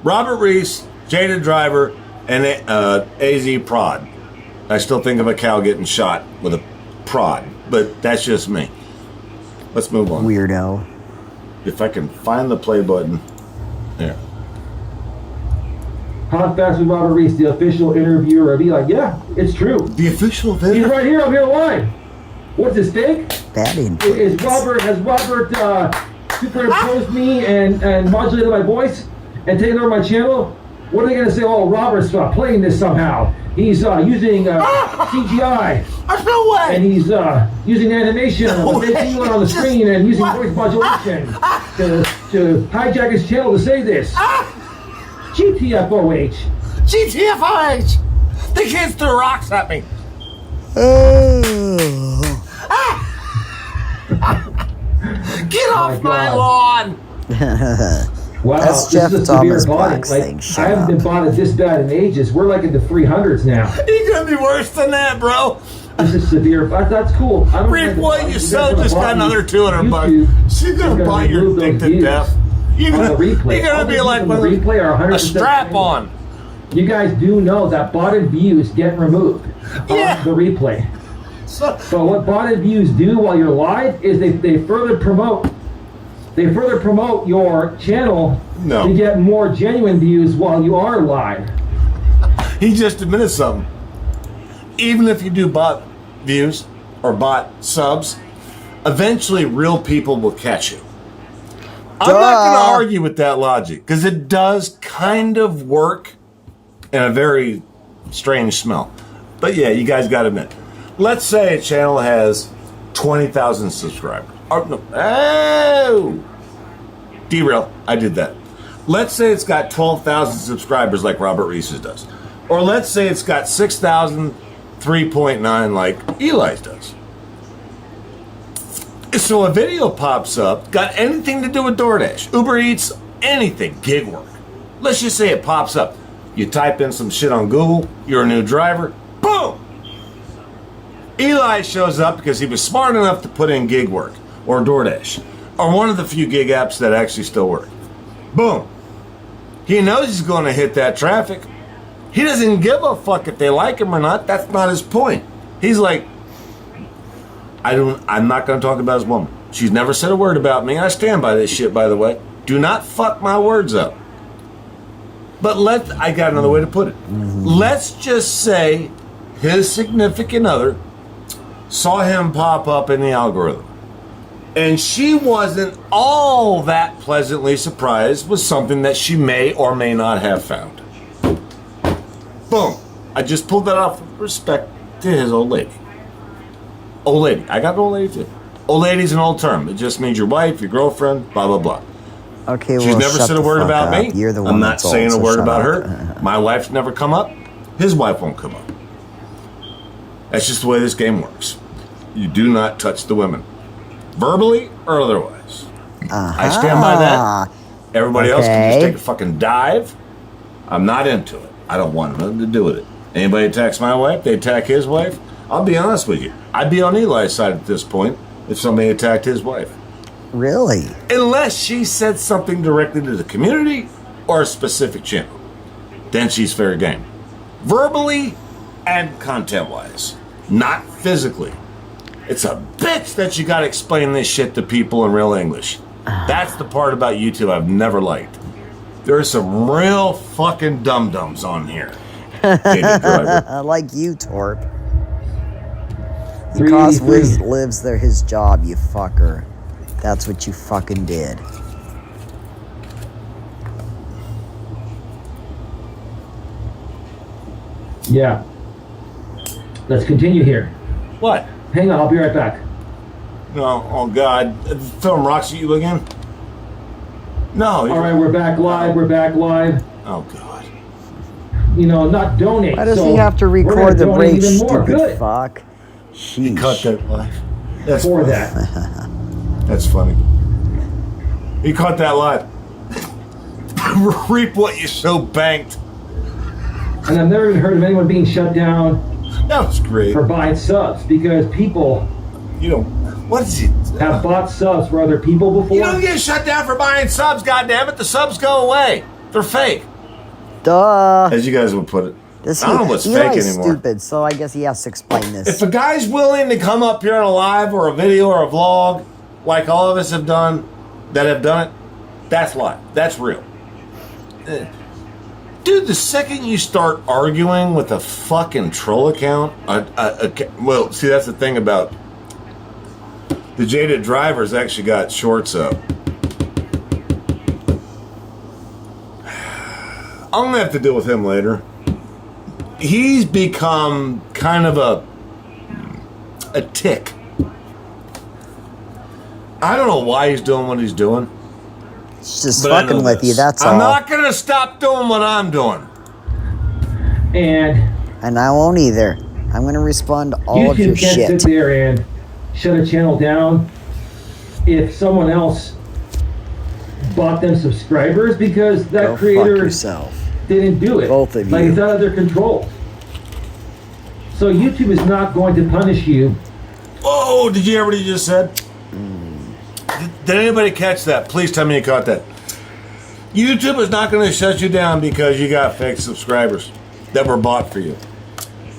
Robert Reese, Jada Driver, and AZ Prod. I still think of a cow getting shot with a prod, but that's just me. Let's move on. Weirdo. If I can find the play button. There. Hot Fast with Robert Reese, the official interviewer of Eli. Yeah, it's true. The official He's video. right here. I'm here live. What's his stake? Bad input. Has Robert superimposed me and modulated my voice and taken over my channel? What are they going to say? Oh, Robert's playing this somehow. He's using CGI. There's no way. And he's using animation with England on the screen and using voice modulation to hijack his channel to say this. GTFOH. GTFOH. The kids threw rocks at me. Get off my lawn. Wow, That's this Jeff is a Thomas severe Black's botting. thing. I Shut haven't up. been botted this bad in ages. We're like in the 300s now. He's gonna be worse than that, bro. This is severe. That's cool. I don't Rick, like the what botting. you guys sell wanna just got bottom another 200 bucks. YouTube She's is gonna buy your remove dick those to views death. You're on the gonna, replay. you're gonna All be the like views on the replay are 100% a strap on. You guys do know that botted views get removed Yeah. on the replay. So, But what botted views do while you're live is they further promote your channel No. to get more genuine views while you are live. he just admitted something. Even if you do bot views or bot subs, eventually real people will catch you. I'm not going to argue with that logic because it does kind of work in a very strange smell. But yeah, you guys got to admit. Let's say a channel has 20,000 subscribers. Or, no, oh! Derail. I did that. Let's say it's got 12,000 subscribers like Robert Reese's does. Or let's say it's got 6,000, 3.9 like Eli's does. So a video pops up, got anything to do with DoorDash, Uber Eats, anything, gig work. Let's just say it pops up. You type in some shit on Google, you're a new driver, boom! Eli shows up because he was smart enough to put in gig work, or DoorDash, or one of the few gig apps that actually still work. Boom. He knows he's going to hit that traffic. He doesn't give a fuck if they like him or not. That's not his point. He's like, I'm not going to talk about his woman. She's never said a word about me. I stand by this shit, by the way. Do not fuck my words up. But I got another way to put it. Let's just say his significant other saw him pop up in the algorithm. And she wasn't all that pleasantly surprised with something that she may or may not have found. Boom. I just pulled that off with respect to his old lady. Old lady. I got an old lady too. Old lady's an old term. It just means your wife, your girlfriend, blah, blah, blah. Okay, well, She's never shut said a the word fuck about up. me. You're the one I'm not that's old, saying a so word shut about up. her. My wife's never come up. His wife won't come up. That's just the way this game works. You do not touch the women, verbally or otherwise. I stand by that. Everybody else can just take a fucking dive. I'm not into it. I don't want nothing to do with it. Anybody attacks my wife, they attack his wife. I'll be honest with you. I'd be on Eli's side at this point if somebody attacked his wife. Really? Unless she said something directly to the community or a specific channel. Then she's fair game. Verbally and content-wise. Not physically. It's a bitch that you gotta explain this shit to people in real English. That's the part about YouTube I've never liked. There's some real fucking dum-dums on here. Jada Driver. Like you, Torp. He cost 383. lives there his job, you fucker. That's what you fucking did. Yeah. Let's continue here. What? Hang on, I'll be right back. No, oh God. Throwing rocks at you again? No. All right, we're back live. We're back live. Oh God. You know, not donate. Why does so he have to we're gonna record the donate break, even more. stupid Good. fuck? He cut Sheesh. that live. That's For funny. that. That's funny. He caught that live. Reap what you so banked. And I've never even heard of anyone being shut down That was great. for buying subs because people You know, what is it? have bought subs for other people before. You don't get shut down for buying subs, goddammit. The subs go away. They're fake. Duh. As you guys would put it. This I don't know what's fake Eli's anymore. stupid, so I guess he has to explain this. If a guy's willing to come up here on a live or a video or a vlog, like all of us have done, that have done it, that's live. That's real. Dude, the second you start arguing with a fucking troll account, well, see, that's the thing about the jaded drivers actually got shorts up. I'm gonna have to deal with him later. He's become kind of a tick. I don't know why he's doing what he's doing. It's just But I know fucking with this. you, that's I'm all. not gonna stop doing what I'm doing. And And I won't either. I'm gonna respond to all of your YouTube can't shit. sit there and shut a channel down if someone else bought them subscribers because that Go fuck creator yourself. didn't do it. Both of Like you. it's out of their control. So YouTube is not going to punish you. Oh, did you hear what he just said? Did anybody catch that? Please tell me you caught that. YouTube is not going to shut you down because you got fake subscribers that were bought for you.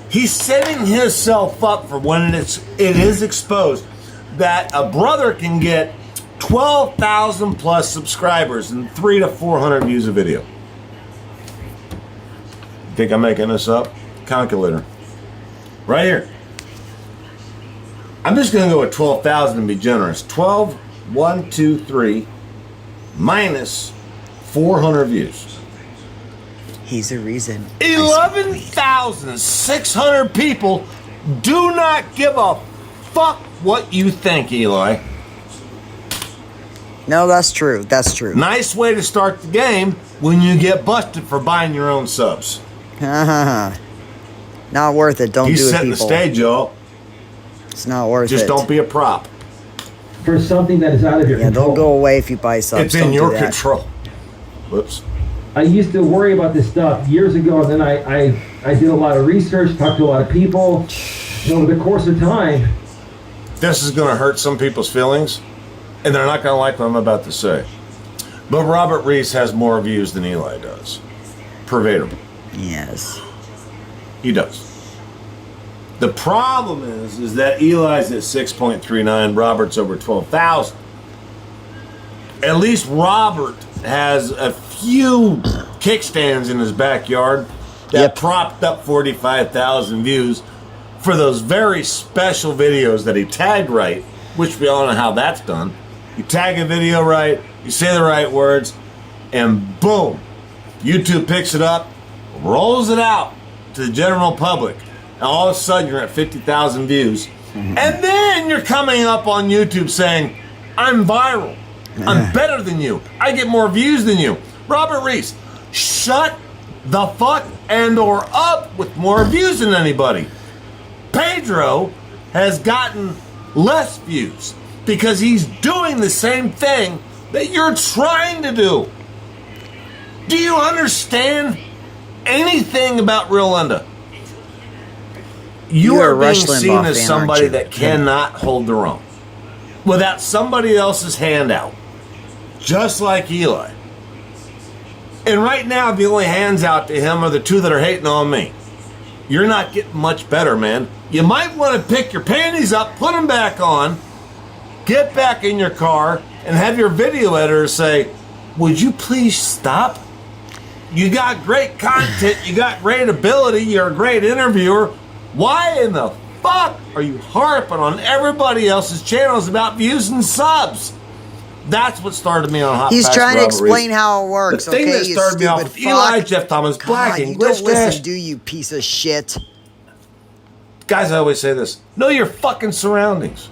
He's setting himself up for when it is exposed that a brother can get 12,000 plus subscribers and 300 to 400 views a video. Think I'm making this up? Calculator. Right here. I'm just going to go with 12,000 and be generous. 12, 1, 2, 3, minus 400 views. He's the reason. 11,600 people do not give a fuck what you think, Eli. No, that's true. That's true. Nice way to start the game when you get busted for buying your own subs. Not worth it. Don't He's do it, setting the people. stage, y'all. It's not worth Just it. don't be a prop. For something that is out of your Yeah, control. they'll go away if you buy subs. It's in Don't do your that. control. Whoops. I used to worry about this stuff years ago, and then I did a lot of research, talked to a lot of people. And over the course of time, This is going to hurt some people's feelings, and they're not going to like what I'm about to say. But Robert Reese has more views than Eli does. Verbatim. Yes. He does. The problem is that Eli's at 6.39, Robert's over 12,000. At least Robert has a few kickstands in his backyard that Yep. propped up 45,000 views for those very special videos that he tagged right, which we all know how that's done. You tag a video right, you say the right words, and boom, YouTube picks it up, rolls it out to the general public, and all of a sudden you're at 50,000 views. And then you're coming up on YouTube saying, I'm viral. I'm better than you. I get more views than you. Robert Reese, shut the fuck and or up with more views than anybody. Pedro has gotten less views because he's doing the same thing that you're trying to do. Do you understand anything about Real Linda? You You're are a being Rush seen Limbaugh as fan, somebody aren't you? that cannot hold their own without somebody else's handout, just like Eli. And right now, the only hands out to him are the two that are hating on me. You're not getting much better, man. You might want to pick your panties up, put them back on, get back in your car, and have your video editor say, would you please stop? You got great content, you got great ability, you're a great interviewer. Why in the fuck are you harping on everybody else's channels about views and subs? That's what started me on Hot He's Facts trying to Robberies. explain how it works. The thing okay, that you started me off stupid with Eli, fuck. Jeff Thomas, Black, God, and you don't Glitch listen, Dash. do you, piece of shit? Guys, I always say this. Know your fucking surroundings.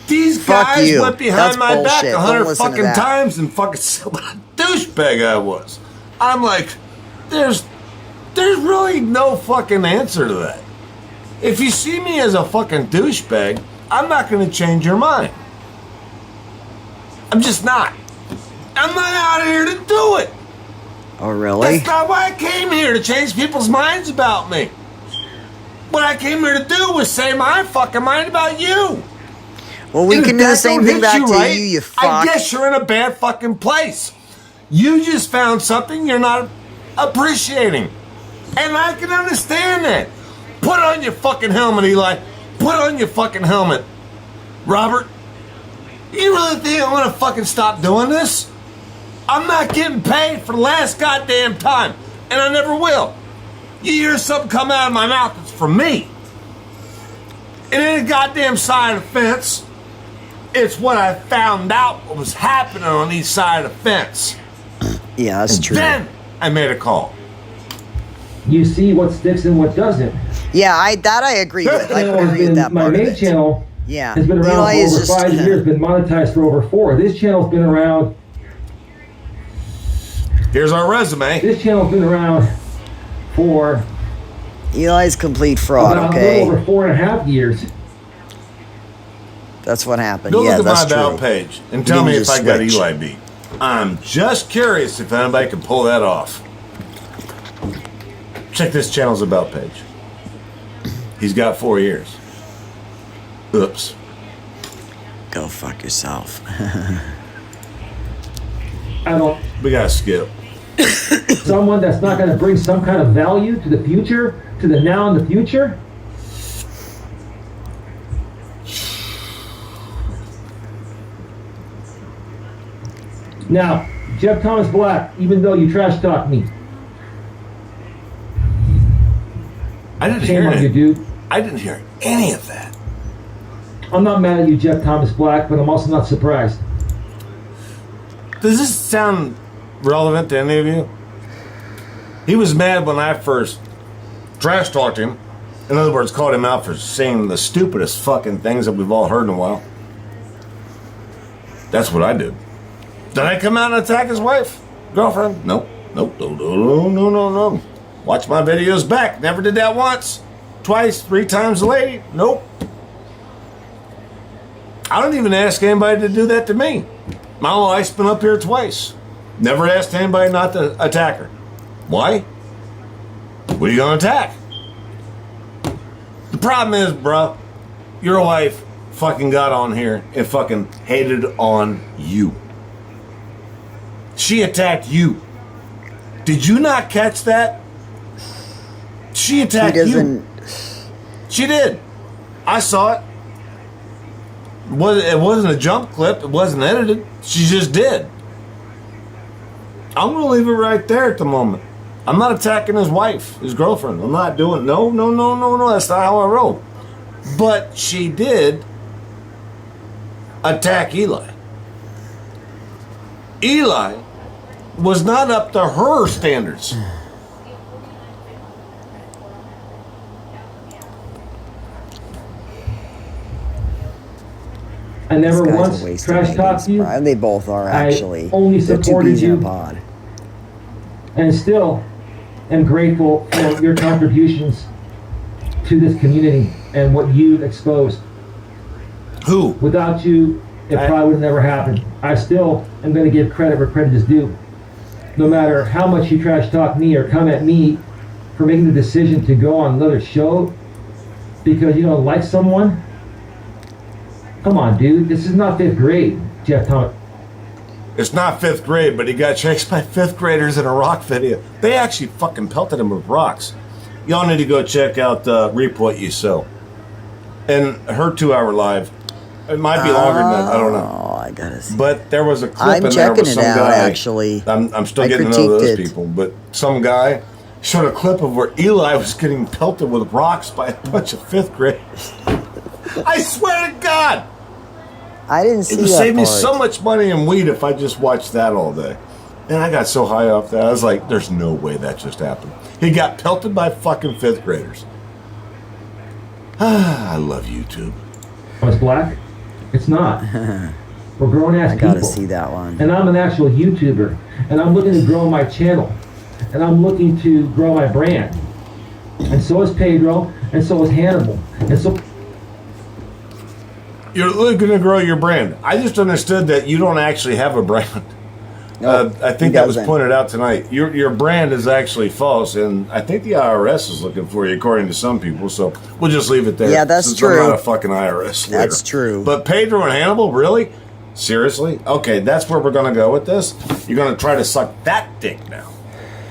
These Fuck guys you. went behind That's my back bullshit. 100 Don't listen to fucking that. times and fucking said what a douchebag I was. I'm like, there's really no fucking answer to that. If you see me as a fucking douchebag, I'm not going to change your mind. I'm just not. I'm not out here to do it. Oh, really? That's not why I came here, to change people's minds about me. What I came here to do was say my fucking mind about you. Well, we And can if do the that same don't thing hit back to right, you fuck. I guess you're in a bad fucking place. You just found something you're not appreciating. And I can understand that. Put on your fucking helmet, Eli. Put on your fucking helmet. Robert, you really think I'm gonna fucking stop doing this? I'm not getting paid for the last goddamn time. And I never will. You hear something come out of my mouth, it's from me. It ain't a goddamn side of the fence. It's what I found out what was happening on each side of the fence. Yeah, that's And true. then I made a call. You see what sticks and what doesn't. Yeah, I agree with. I Channel has agree with been- that my part of main it. channel Yeah, has been around Eli for is over just 5 years, been monetized for over 4. This channel's been around. Here's our resume. This channel's been around for Eli's complete fraud. about a Okay, little over 4.5 years. that's what happened. Go Yeah, look at that's my about true. page and You tell me didn't if I just got switch. Eli beat. I'm just curious if anybody can pull that off. Check this channel's about page. He's got 4 years. Oops. Go fuck yourself. I don't. We gotta skip. Someone that's not going to bring some kind of value to the future, to the now and the future. Now, Jeff Thomas Black, even though you trash talk me, I didn't shame hear on you, it. dude. I didn't hear any of that. I'm not mad at you, Jeff Thomas Black, but I'm also not surprised. Does this sound relevant to any of you? He was mad when I first trash talked him. In other words, called him out for saying the stupidest fucking things that we've all heard in a while. That's what I did. Did I come out and attack his wife? Girlfriend? Nope. Nope. No. Watch my videos back. Never did that once. Twice, 3 times a lady. Nope. I don't even ask anybody to do that to me. My wife's been up here twice. Never asked anybody not to attack her. Why? What are you gonna attack? The problem is, bro, your wife fucking got on here and fucking hated on you. She attacked you. Did you not catch that? She attacked He doesn't. you. She did. I saw it. It wasn't a jump clip. It wasn't edited. She just did. I'm gonna leave it right there at the moment. I'm not attacking his wife, his girlfriend. I'm not doing no. That's not how I roll. But she did attack Eli. Eli was not up to her standards. I never This guy's a once waste of trash talked ideas, you, bro. They both are, actually. only They're two supported peas in a you. pod. and still am grateful for your contributions to this community and what you've exposed. Who? Without you, it probably would have never happened. I still am going to give credit where credit is due. No matter how much you trash talk me or come at me for making the decision to go on another show because you don't like someone. Come on, dude. This is not 5th grade, Jeff Thomas. It's not 5th grade, but he got chased by 5th graders in a rock video. They actually fucking pelted him with rocks. Y'all need to go check out Reap What You Sow. And her 2-hour live. It might be longer than that. I don't know. Oh, I gotta see. But there was a clip I'm in there with checking it some out, guy. actually. I'm still I getting to know critiqued those it. people. But some guy showed a clip of where Eli was getting pelted with rocks by a bunch of 5th graders. I swear to God. I didn't see It would that save me part. so much money in weed if I just watched that all day. And I got so high off that, I was like, there's no way that just happened. He got pelted by fucking 5th graders. I love YouTube. It's black? It's not. We're grown-ass I people. gotta see that one. And I'm an actual YouTuber. And I'm looking to grow my channel. And I'm looking to grow my brand. And so is Pedro. And so is Hannibal. And so... You're looking to grow your brand. I just understood that you don't actually have a brand. No, I think he that was doesn't. pointed out tonight. Your brand is actually false, and I think the IRS is looking for you, according to some people. So we'll just leave it there. Yeah, that's since true. I'm not a fucking IRS lawyer. That's true. But Pedro and Hannibal, really? Seriously? Okay, that's where we're going to go with this. You're going to try to suck that dick now.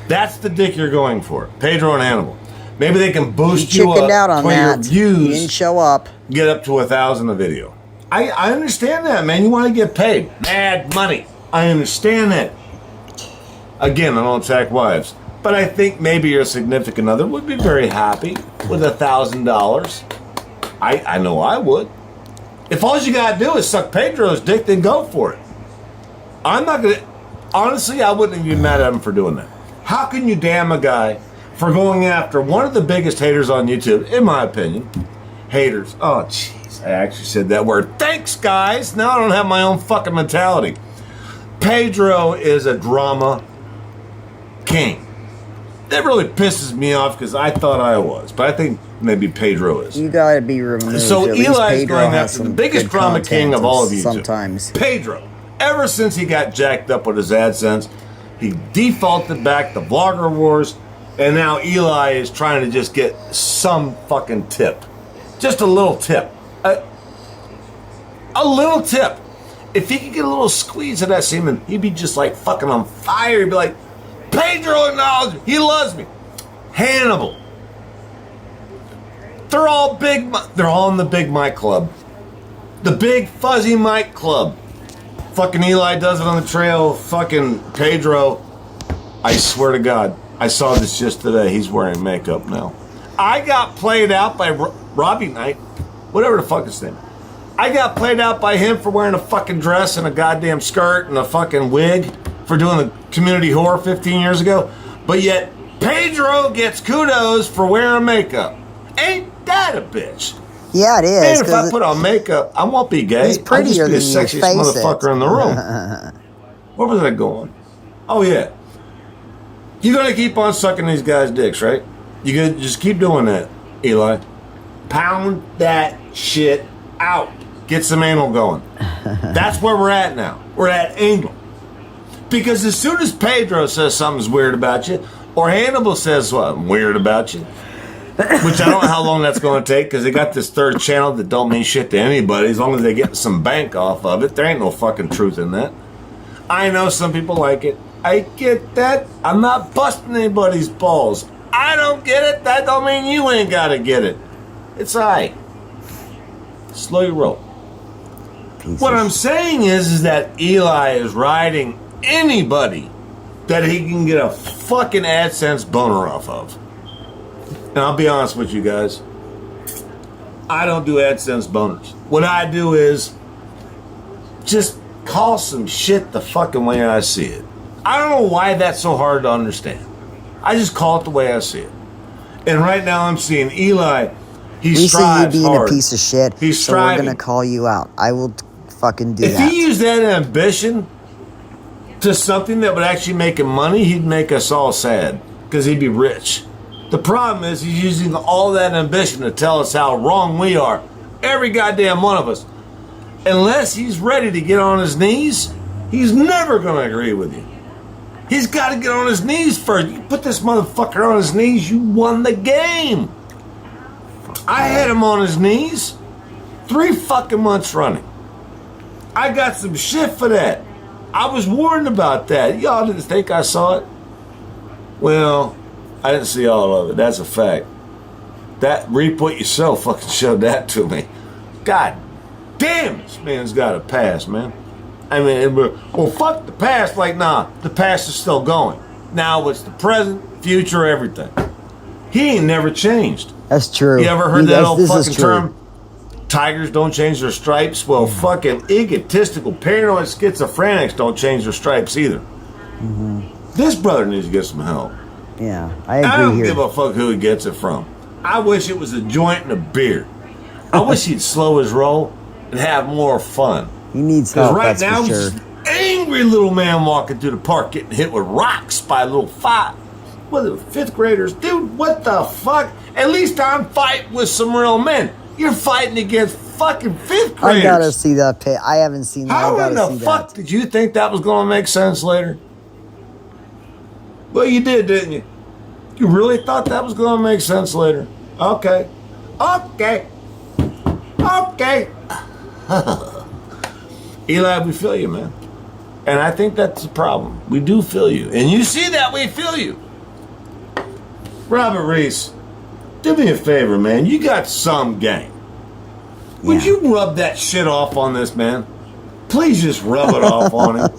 That's the dick you're going for, Pedro and Hannibal. Maybe they can boost You you up chickened out on to your that. You didn't views show up. get up to 1,000 a video. I understand that, man. You want to get paid. Mad money. I understand that. Again, I don't attack wives. But I think maybe your significant other would be very happy with $1,000. I know I would. If all you got to do is suck Pedro's dick, then go for it. I'm not going to... Honestly, I wouldn't even be mad at him for doing that. How can you damn a guy for going after one of the biggest haters on YouTube, in my opinion? Haters. Oh, jeez. I actually said that word. Thanks, guys. Now I don't have my own fucking mentality. Pedro is a drama king. That really pisses me off because I thought I was, but I think maybe Pedro is. You gotta be removed. So At least Eli's Pedro going has after the some biggest good drama king content of all of YouTube. Sometimes. Pedro. Ever since he got jacked up with his AdSense, he defaulted back to Vlogger Wars, and now Eli is trying to just get some fucking tip. Just a little tip. A little tip. If he could get a little squeeze of that semen, he'd be just like fucking on fire. He'd be like, Pedro acknowledged me. He loves me. Hannibal. They're all big. They're all in the Big Mike Club. The Big Fuzzy Mike Club. Fucking Eli does it on the trail. Fucking Pedro. I swear to God, I saw this just today. He's wearing makeup now. I got played out by Robbie Knight. Whatever the fuck his name. I got played out by him for wearing a fucking dress and a goddamn skirt and a fucking wig for doing the community horror 15 years ago. But yet, Pedro gets kudos for wearing makeup. Ain't that a bitch? Yeah, it is. Man, if I 'cause put on makeup, I won't be gay. He's prettier I'll than just you. be the sexiest Face it. motherfucker in the room. Where was I going? Oh, yeah. You're going to keep on sucking these guys' dicks, right? You're going to just keep doing that, Eli. Pound that shit out. Get some anal going. That's where we're at now. We're at anal. Because as soon as Pedro says something's weird about you, or Hannibal says something weird about you, which I don't know how long that's going to take because they got this third channel that don't mean shit to anybody as long as they get some bank off of it. There ain't no fucking truth in that. I know some people like it. I get that. I'm not busting anybody's balls. I don't get it. That don't mean you ain't got to get it. It's I. Slow your roll. What I'm saying is that Eli is riding anybody that he can get a fucking AdSense boner off of. And I'll be honest with you guys. I don't do AdSense boners. What I do is just call some shit the fucking way I see it. I don't know why that's so hard to understand. I just call it the way I see it. And right now I'm seeing Eli. He we see you strives being hard. a piece of shit. He's so we're striving. gonna call you out. I will fucking do If that. he used that ambition to something that would actually make him money, he'd make us all sad because he'd be rich. The problem is he's using all that ambition to tell us how wrong we are. Every goddamn one of us. Unless he's ready to get on his knees, he's never going to agree with you. He's got to get on his knees first. You put this motherfucker on his knees, you won the game. I had him on his knees 3 fucking months running. I got some shit for that. I was warned about that. Y'all didn't think I saw it? Well, I didn't see all of it. That's a fact. That report yourself fucking showed that to me. God damn, this man's got a past, man. I mean, well, fuck the past. Like, nah, the past is still going. now it's the present, future, everything. He ain't never changed. That's true. You ever heard that old this is fucking true. term? Tigers don't change their stripes. Well, fucking egotistical, paranoid schizophrenics don't change their stripes either. This brother needs to get some help. Yeah, I agree I don't here. give a fuck who he gets it from. I wish it was a joint and a beer. I wish he'd slow his roll and have more fun. He needs Because help, right that's now, for he's sure. an angry little man walking through the park getting hit with rocks by little fifth graders. Dude, what the fuck? At least I'm fighting with some real men. You're fighting against fucking fifth graders. I gotta see that pit. I haven't seen that. I How gotta in the see fuck that. did you think that was going to make sense later? Well, you did, didn't you? You really thought that was going to make sense later? Okay. Eli, we feel you, man. And I think that's the problem. We do feel you. And you see that we feel you. Robert Reese, do me a favor, man. You got some game. Would Yeah. you rub that shit off on this man? Please just rub it off on him.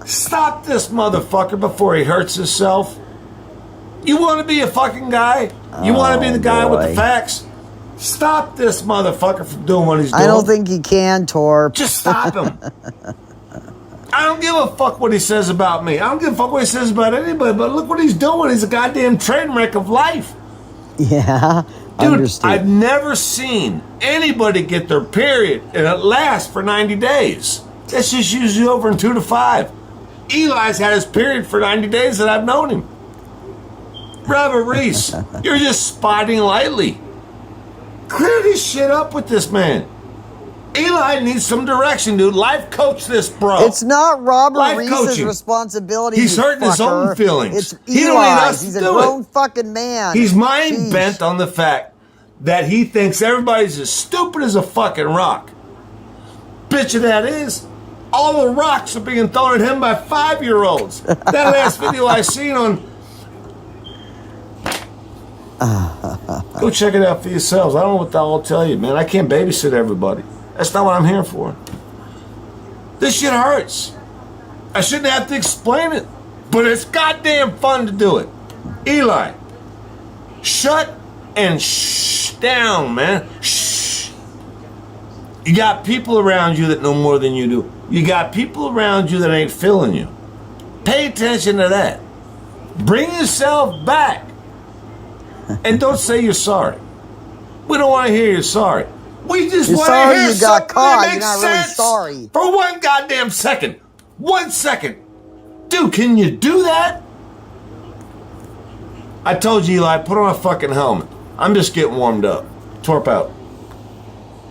Stop this motherfucker before he hurts himself. You want to be a fucking guy? You want to be the guy with the boy. facts? Stop this motherfucker from doing what he's doing. I don't think he can, Torp. Just stop him. I don't give a fuck what he says about me. I don't give a fuck what he says about anybody, but look what he's doing. He's a goddamn train wreck of life. Yeah, Dude, understood. I've never seen anybody get their period and it lasts for 90 days. That's just usually over in 2 to 5. Eli's had his period for 90 days that I've known him. Robert Reese, you're just spotting lightly. Clear this shit up with this man. Eli needs some direction, dude. Life coach this, bro. It's not Robert Life Reese's coaching. responsibility. He's you hurting his own fucker. feelings. It's He don't need us Eli's. to He's a do grown it. fucking man. He's mind Jeez. bent on the fact that he thinks everybody's as stupid as a fucking rock. Bitch of that is, all the rocks are being thrown at him by 5-year-olds. That last video I seen on... Go check it out for yourselves. I don't know what I'll tell you, man. I can't babysit everybody. That's not what I'm here for. This shit hurts. I shouldn't have to explain it, but it's goddamn fun to do it. Eli, shut and shh down, man. Shh. You got people around you that know more than you do. You got people around you that ain't feeling you. Pay attention to that. Bring yourself back. And don't say you're sorry. We don't want to hear you're sorry. We just You're want to sorry hear you got something caught. that You're makes not really sense sorry. for one goddamn second. 1 second. Dude, can you do that? I told you, Eli, put on a fucking helmet. I'm just getting warmed up. Torp out.